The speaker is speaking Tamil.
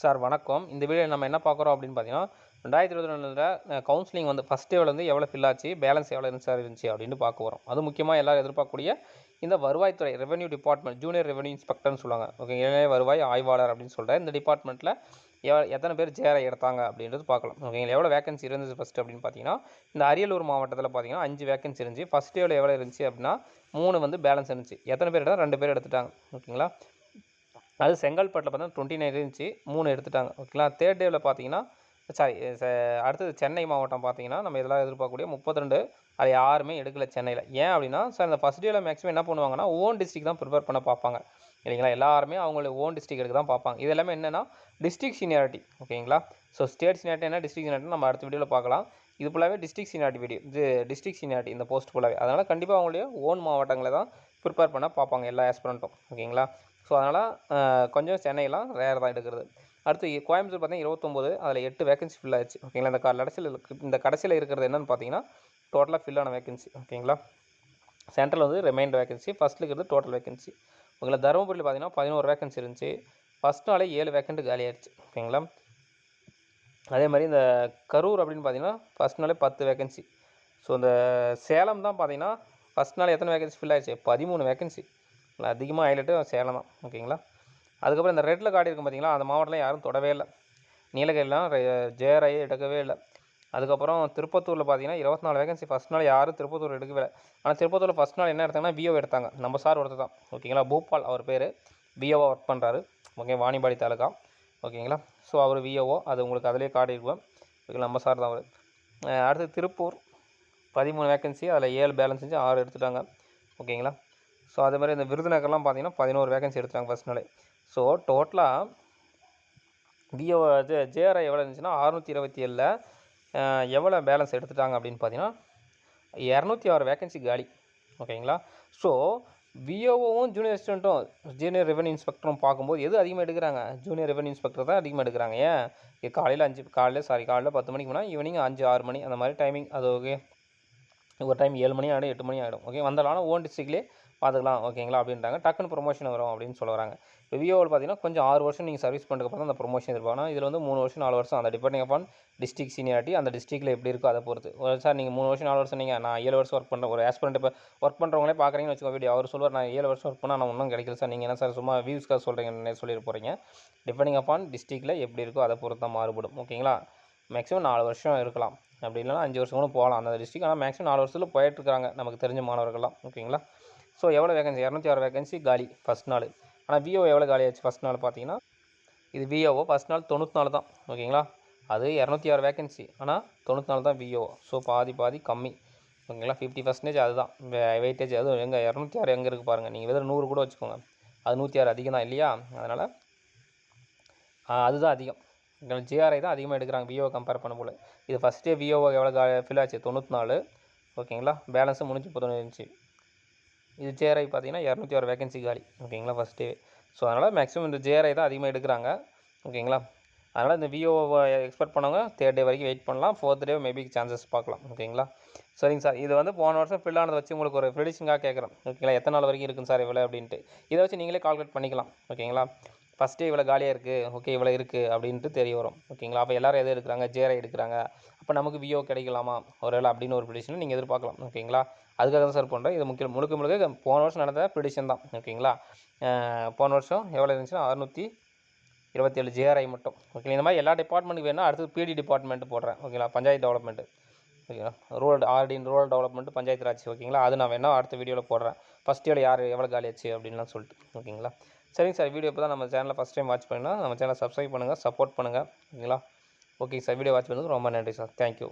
சார் வணக்கம். இந்த வீடியோ நம்ம என்ன பார்க்குறோம் அப்படின்னு பார்த்தீங்கன்னா, 2022ல கவுன்சிலிங் வந்து ஃபர்ஸ்ட் டேவில் வந்து எவ்வளோ ஃபில் ஆச்சு, பேலன்ஸ் எவ்வளோ இருந்துச்சு அப்படின்னு பார்க்க போகிறோம். அதுவும் முக்கியமாக எல்லாரும் எதிர்பார்க்கக்கூடிய இந்த வருவாய்த்துறை ரெவென்யூ டிபார்ட்மெண்ட் ஜூனியர் ரெவென்யூ இன்ஸ்பெக்டர்னு சொல்லுவாங்க. ஓகே, இளைய வருவாய் ஆய்வாளர் அப்படின்னு சொல்கிற இந்த டிபார்ட்மெண்ட்டில் எத்தனை பேர் ஜேஆர்ஐ எடுத்தாங்க அப்படின்றது பார்க்கலாம். ஓகேங்களா, எவ்வளோ வேகன்சி இருந்துச்சு ஃபஸ்ட்டு அப்படின்னு பார்த்தீங்கன்னா, இந்த அரியலூர் மாவட்டத்தில் பார்த்தீங்கன்னா 5 வேகன்சி இருந்துச்சு. ஃபஸ்ட் டேவில் எவ்வளோ இருந்துச்சு அப்படின்னா 3 வந்து பேலன்ஸ் இருந்துச்சு. எத்தனை பேர் எடுத்தால் 2 பேர் எடுத்துட்டாங்க. ஓகேங்களா, அது செங்கல்பட்டில் பார்த்தீங்கன்னா 29 இருந்துச்சு, 3 எடுத்துட்டாங்க. ஓகேங்களா, தேர்ட் டேவில் பார்த்தீங்கன்னா அடுத்தது சென்னை மாவட்டம் பார்த்தீங்கன்னா நம்ம இதெல்லாம் எதிர்பார்க்கக்கூடிய 32, அது யாருமே எடுக்கலை சென்னையில். ஏன் அப்படின்னா சார் இந்த ஃபஸ்ட் டேவில் மேக்ஸிமம் என்ன பண்ணுவாங்கன்னா ஓன் டிஸ்ட்ரிக் தான் ப்ரிப்பேர் பண்ண பார்ப்பாங்க இல்லைங்களா. எல்லாருமே அவங்களோட ஓன் டிஸ்ட்ரிக் எடுக்க தான் பார்ப்பாங்க. இது எல்லாமே என்னென்னா டிஸ்ட்ரிக் சீனியாரிட்டி. ஓகேங்களா, ஸோ ஸ்டேட் சீனியாரிட்டி என்ன, டிஸ்ட்ரிக் சீனியாரிட்டி நம்ம அடுத்த வீடியோவில் பார்க்கலாம். இது ஃபுல்லாகவே டிஸ்ட்ரிக் சீனியாரிட்டி வீடியோ, இது டிஸ்ட்ரிக் சீனியாரிட்டி இந்த போஸ்ட் ஃபுல்லாகவே. அதனால் கண்டிப்பாக அவங்களுடைய ஓன் மாவட்டங்களை தான் ப்ரிப்பேர் பண்ண பார்ப்பாங்க எல்லா ஆஸ்பிரண்ட்டும். ஓகேங்களா, ஸோ அதனால் கொஞ்சம் சென்னையெல்லாம் ரேர் தான் எடுக்கிறது. அடுத்து கோயம்புத்தூர் பார்த்தீங்கன்னா 29, அதில் 8 வேகன்சி ஃபில் ஆச்சு. ஓகேங்களா, இந்த கடைசியில் இருக்கிறது என்னென்னு பார்த்தீங்கன்னா டோட்டலாக ஃபில் ஆன வேகன்சி. ஓகேங்களா, சென்ட்ரல் வந்து ரிமைண்டர் வேகன்சி, ஃபஸ்ட்டில் இருக்கிறது டோட்டல் வேகன்சி. ஓகேங்களா, தருமபுரியில் பார்த்தீங்கன்னா 11 வேகன்சி இருந்துச்சு. ஃபஸ்ட் நாளே 7 வேக்கண்ட் காலி ஆயிடுச்சு. ஓகேங்களா, அதே மாதிரி இந்த கரூர் அப்படின்னு பார்த்தீங்கன்னா ஃபஸ்ட் நாளே 10 வேகன்சி. ஸோ இந்த சேலம் தான் பார்த்தீங்கன்னா ஃபஸ்ட் நாள் எத்தனை வேகன்சி ஃபில் ஆயிடுச்சு, 13 வேகன்சி. அதிகமாக ஹைலைட்டு சேலம் தான். ஓகேங்களா, அதுக்கப்புறம் இந்த ரெட்டில் கார்டு இருக்கும் பார்த்தீங்களா, அந்த மாவட்டத்தில் யாரும் தொடவே இல்லை. நீலகிரிலாம் ஜேஆர்ஐ எடுக்கவே இல்லை. அதுக்கப்புறம் திருப்பத்தூரில் பார்த்தீங்கன்னா 24 வேகன்சி. ஃபஸ்ட் நாள் யாரும் திருப்பத்தூர் எடுக்கவே இல்லை. ஆனால் திருப்பத்தூரில் ஃபஸ்ட் நாள் என்ன எடுத்தாங்கன்னா விஓ எடுத்தாங்க. நம்ம சார் ஒருத்தர் தான். ஓகேங்களா, பூபால் அவர் பேர், விஓவாக ஒர்க் பண்ணுறாரு. ஓகே, வாணிபாடி தாலுக்கா. ஓகேங்களா, ஸோ அவர் விஓஓ, அது உங்களுக்கு அதிலே கார்டு இருக்கும். ஓகே, நம்ம சார் தான் அவர். அடுத்து திருப்பூர் 13 வேகன்சி, அதில் 7 பேலன்ஸ் இருந்துச்சு, 6 எடுத்துட்டாங்க. ஓகேங்களா, ஸோ அதே மாதிரி இந்த விருதுநகர்லாம் பார்த்தீங்கன்னா 11 வேகன்சி எடுத்துட்டாங்க ஃபஸ்ட் நாளே. ஸோ டோட்டலாக விஓ ஜேஆர்ஐ எவ்வளோ இருந்துச்சுன்னா 627ல் எவ்வளோ பேலன்ஸ் எடுத்துட்டாங்க அப்படின்னு பார்த்தீங்கன்னா 206 வேகன்சி காலி. ஓகேங்களா, ஸோ விஓவும் ஜூனியர் அசிஸ்டண்ட்டும் ஜூனியர் ரெவென்யூ இன்ஸ்பெக்டரும் பார்க்கும்போது எது அதிகமாக எடுக்கிறாங்க, ஜூனியர் ரெவென்யூ இன்ஸ்பெக்டர் தான் அதிகமாக எடுக்கிறாங்க. ஏன் காலையில் 10 மணிக்கு போனால் ஈவினிங் 5-6 மணி அந்த மாதிரி டைமிங். அது ஓகே, ஒரு டைம் 7 மணி ஆகிடும், 8 மணி ஆகிடும். ஓகே, வந்தாலும் ஓன் டிஸ்ட்ரிக்ட்லேயே பார்த்துக்கலாம். ஓகேங்களா, அப்படின்றாங்க. டக்குன்னு ப்ரொமோஷன் வரும் அப்படின்னு சொல்ல வராங்க. இப்போ விஓவில் பார்த்தீங்கன்னா கொஞ்சம் 6 வருஷம் நீங்கள் சர்வீஸ் பண்ணுறதுக்கு அந்த ப்ரொமோஷன் இருப்பாங்க. இதில் வந்து 3 வருஷம் 4 வருஷம், அந்த டிபெண்டிங் அப்பான் டிஸ்ட்ரிக் சீனியாரிட்டி அந்த டிஸ்ட்ரிக்ட்டில் எப்படி இருக்கோ அதை பொறுத்து. சார் நீங்கள் 3 வருஷம் 4 வருஷம், நீங்கள் நான் 7 வருஷம் ஒர்க் பண்ணுறேன், ஒரு ஆஸ்பிரண்ட் இப்போ ஒர்க் பண்ணுறவங்களே பார்க்குறீங்கன்னு வச்சுக்கோ வீடியோ, அவர் சொல்லுவார் நான் 7 வருஷம் ஒர்க் பண்ணால் நான் ஒன்றும் கிடைக்கல சார், நீங்கள் என்ன சார் சும்மா வியூஸ்க்காக சொல்கிறீங்கன்னு சொல்லிட்டு போகிறீங்க. டிபெண்டிங் அப்பான் டிஸ்ட்ரிக்ட்டில் எப்படி இருக்கோ அதை பொறுத்து தான் மாறுபடும். ஓகேங்களா, மேக்ஸிமம் 4 வருஷம் இருக்கலாம், அப்படி இல்லைனா 5 வருஷம் கூட போகலாம் அந்த டிஸ்ட்ரிக். ஆனால் மேக்ஸிமம் 4 வருஷத்தில் போயிட்டுருக்காங்க நமக்கு தெரிஞ்ச மாணவர்கள்லாம். ஓகேங்களா, ஸோ எவ்வளோ வேகன்சி, 206 வேகன்சி காலி ஃபஸ்ட் நாள். ஆனால் விஓ எவ்வளோ காலி ஆச்சு ஃபஸ்ட் நாள் பார்த்தீங்கன்னா, இது விஓஓ ஃபஸ்ட் நாள் 94 தான். ஓகேங்களா, அது 206 வேகன்சி, ஆனால் 94 தான் விஓஓ. ஸோ பாதி கம்மி. ஓகேங்களா, 50% அதுதான் வெயிட்டேஜ். அதுவும் எங்கே 206 எங்கே இருக்குது பாருங்கள். நீங்கள் வெறும் 100 கூட வச்சுக்கோங்க, அது 106 அதிகம் தான் இல்லையா. அதனால் அதுதான் அதிகம். ஜிஆர்ஐ தான் அதிகமாக எடுக்கிறாங்க விஓ கம்பேர் பண்ண போல். இது ஃபஸ்ட்டே விஓஓ எவ்வளோ ஃபில் ஆச்சு, 94. ஓகேங்களா, பேலன்ஸும் முடிஞ்சு 19 இருந்துச்சு. இது ஜேஆர்ஐ பார்த்தீங்கன்னா 206 வேகன்சி காலி. ஓகேங்களா, ஃபஸ்ட்டே. ஸோ அதனால் மேக்ஸிமம் இந்த ஜேஆர்ஐ தான் அதிகமாக எடுக்கிறாங்க. ஓகேங்களா, அதனால் இந்த விஓவை எக்ஸ்பெக்ட் பண்ணவங்க 3rd டே வரைக்கும் வெயிட் பண்ணலாம். 4th டே மேபி சான்சஸ் பார்க்கலாம். ஓகேங்களா, சரிங்க சார். இது வந்து போன வருஷம் ஃபில் ஆனதை வச்சு உங்களுக்கு ஒரு ப்ரெடிக்ஷனாக கேட்குறேன். ஓகேங்களா, எத்தனை நாள் வரைக்கும் இருக்குன்னு சார் இவ்வளோ அப்படின்ட்டு. இதை வச்சு நீங்களே கால்குலேட் பண்ணிக்கலாம். ஓகேங்களா, ஃபஸ்ட்டே இவ்வளோ காலியாக இருக்குது, ஓகே இவ்வளோ இருக்குது அப்படின்ட்டு தெரிய வரும். ஓகேங்களா, அப்போ எல்லோரும் எது எடுக்கிறாங்க, ஜேஆர்ஐ எடுக்கிறாங்க, அப்போ நமக்கு விஓ கிடைக்கலாமா ஒரு வேளை அப்படின்னு ஒரு ப்ரெடிக்ஷனை நீங்கள் எதிர்பார்க்கலாம். ஓகேங்களா, அதுக்காக தான் சார் பண்ணுறேன். இது முழுக்க போன வருஷம் நடந்த ப்ரெடிக்ஷன் தான். ஓகேங்களா, போன வருஷம் எவ்வளோ இருந்துச்சுன்னா 627 ஜேஆர்ஐ மட்டும். ஓகே, இந்த மாதிரி எல்லா டிபார்ட்மெண்ட்டுக்கு வேணும். அடுத்து பிடி டிபார்ட்மெண்ட் போடுறேன். ஓகேங்களா, பஞ்சாயத்து டெவலப்மெண்ட்டு. ஓகேங்களா, ரூரல் டெவலப்மெண்ட்டு, பஞ்சாயத்து ராஜ். ஓகேங்களா, அது நான் வேணால் அடுத்த வீடியோவில் போடுறேன். ஃபஸ்ட் இயர் யார் எவ்வளோ காலியாச்சு அப்படின்லாம் சொல்லிட்டு. ஓகேங்களா, சரிங்க சார். வீடியோ இப்போ தான் நம்ம சேனலில் ஃபஸ்ட் டைம் வாட்ச் பண்ணினா நம்ம சேனலை சப்ஸ்கிரைப் பண்ணுங்கள், சப்போர்ட் பண்ணுங்கள். ஓகேங்களா, ஓகே சார். வீடியோ வாட்ச் பண்ணதுக்கு ரொம்ப நன்றி சார். தேங்க்யூ.